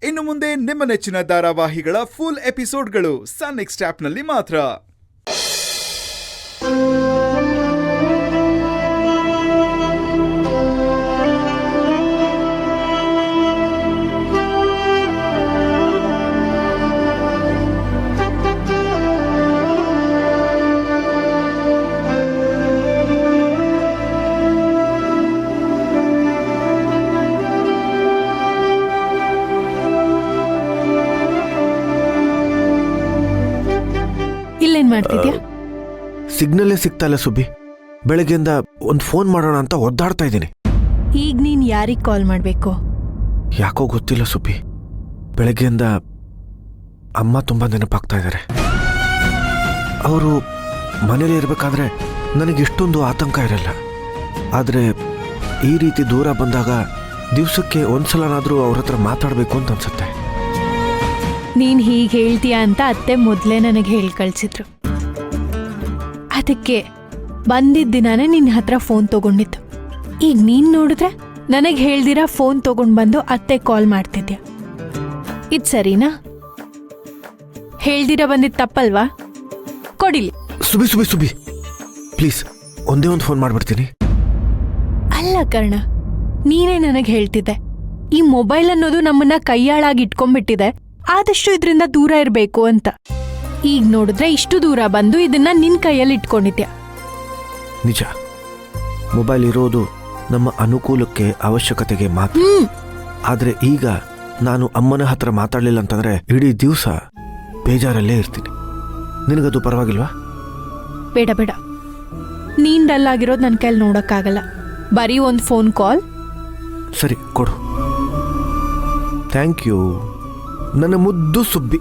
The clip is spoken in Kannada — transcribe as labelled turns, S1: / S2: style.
S1: ಇನ್ನು ಮುಂದೆ ನಿಮ್ಮ ನೆಚ್ಚಿನ ಧಾರಾವಾಹಿಗಳ ಫುಲ್ ಎಪಿಸೋಡ್ಗಳು ಸನ್ ನೆಕ್ಸ್ಟ್ ಆಪ್ನಲ್ಲಿ ಮಾತ್ರ.
S2: ಇಲ್ಲೇನ್ ಮಾಡ್ತಿದ್ಯಾ?
S3: ಸಿಗ್ನಲ್ಲೇ ಸಿಗ್ತಾ ಇಲ್ಲ ಸುಬ್ಬಿ. ಬೆಳಗ್ಗೆಯಿಂದ ಒಂದು ಫೋನ್ ಮಾಡೋಣ ಅಂತ ಒದ್ದಾಡ್ತಾ ಇದ್ದೀನಿ.
S2: ಈಗ ನೀನ್ ಯಾರಿಗ್ ಕಾಲ್ ಮಾಡ್ಬೇಕು?
S3: ಯಾಕೋ ಗೊತ್ತಿಲ್ಲ ಸುಬ್ಬಿ. ಬೆಳಗ್ಗೆಯಿಂದ ಅಮ್ಮ ತುಂಬಾ ನೆನಪಾಗ್ತಾ ಇದ್ದಾರೆ. ಅವರು ಮನೇಲಿ ಇರಬೇಕಾದ್ರೆ ನನಗೆ ಇಷ್ಟೊಂದು ಆತಂಕ ಇರಲ್ಲ. ಆದರೆ ಈ ರೀತಿ ದೂರ ಬಂದಾಗ ದಿವಸಕ್ಕೆ ಒಂದ್ಸಲನಾದರೂ ಅವ್ರ ಹತ್ರ ಮಾತಾಡಬೇಕು ಅಂತ ಅನ್ಸುತ್ತೆ.
S2: ನೀನ್ ಹೀಗೆ ಹೇಳ್ತೀಯ ಅಂತ ಅತ್ತೆ ಮೊದಲೇ ನನಗೆ ಹೇಳಿ ಕಳ್ಸಿದ್ರು. ಅದಕ್ಕೆ ಬಂದಿದ್ದ ದಿನಾನೇ ನಿನ್ನ ಹತ್ರ ಫೋನ್ ತಗೊಂಡಿತ್ತು. ಈಗ ನೀನ್ ನೋಡಿದ್ರೆ ನನಗೆ ಹೇಳ್ದಿರಾ ಫೋನ್ ತಗೊಂಡ್ ಬಂದು ಅತ್ತೆ ಕಾಲ್ ಮಾಡ್ತಿದ್ಯಾ. ಇದ್ ಸರಿನಾ? ಹೇಳ್ದಿರಾ ಬಂದಿದ್ ತಪ್ಪಲ್ವಾ? ಕೊಡಿಲಿ.
S3: ಸುಬ್ಬಿ ಸುಬ್ಬಿ ಸುಬ್ಬಿ ಪ್ಲೀಸ್, ಒಂದೇ ಒಂದು ಫೋನ್ ಮಾಡ್ಬಿಡ್ತೀನಿ.
S2: ಅಲ್ಲ ಕರ್ಣ, ನೀನೇ ನನಗೆ ಹೇಳ್ತಿದ್ದೆ ಈ ಮೊಬೈಲ್ ಅನ್ನೋದು ನಮ್ಮನ್ನ ಕೈಯಾಳಾಗಿ ಇಟ್ಕೊಂಡ್ಬಿಟ್ಟಿದೆ, ಆದಷ್ಟು ಇದರಿಂದ ದೂರ ಇರಬೇಕು ಅಂತ. ಈಗ ನೋಡಿದ್ರೆ ಇಷ್ಟು ದೂರ ಬಂದು ಇದನ್ನ ನಿನ್ ಕೈಯಲ್ಲಿ ಇಟ್ಕೊಂಡಿದ್ಯಾ.
S3: ನಿಜ, ಮೊಬೈಲ್ ಇರೋದು ನಮ್ಮ ಅನುಕೂಲಕ್ಕೆ, ಅವಶ್ಯಕತೆಗೆ ಮಾತ್ರ. ಆದರೆ ಈಗ ನಾನು ಅಮ್ಮನ ಹತ್ರ ಮಾತಾಡಲಿಲ್ಲ ಅಂತಂದ್ರೆ ಇಡೀ ದಿವಸ ಬೇಜಾರಲ್ಲೇ ಇರ್ತೀನಿ. ನಿನಗದು ಪರವಾಗಿಲ್ವಾ?
S2: ಬೇಡ ಬೇಡ, ನೀನ್ ಡಲ್ ಆಗಿರೋದು ನನ್ನ ಕೈಲಿ ನೋಡಕ್ಕಾಗಲ್ಲ. ಬರೀ ಒಂದು ಫೋನ್ ಕಾಲ್.
S3: ಸರಿ ಕೊಡು. ಥ್ಯಾಂಕ್ ಯು ನನ್ನ ಮುದ್ದು ಸುಬ್ಬಿ.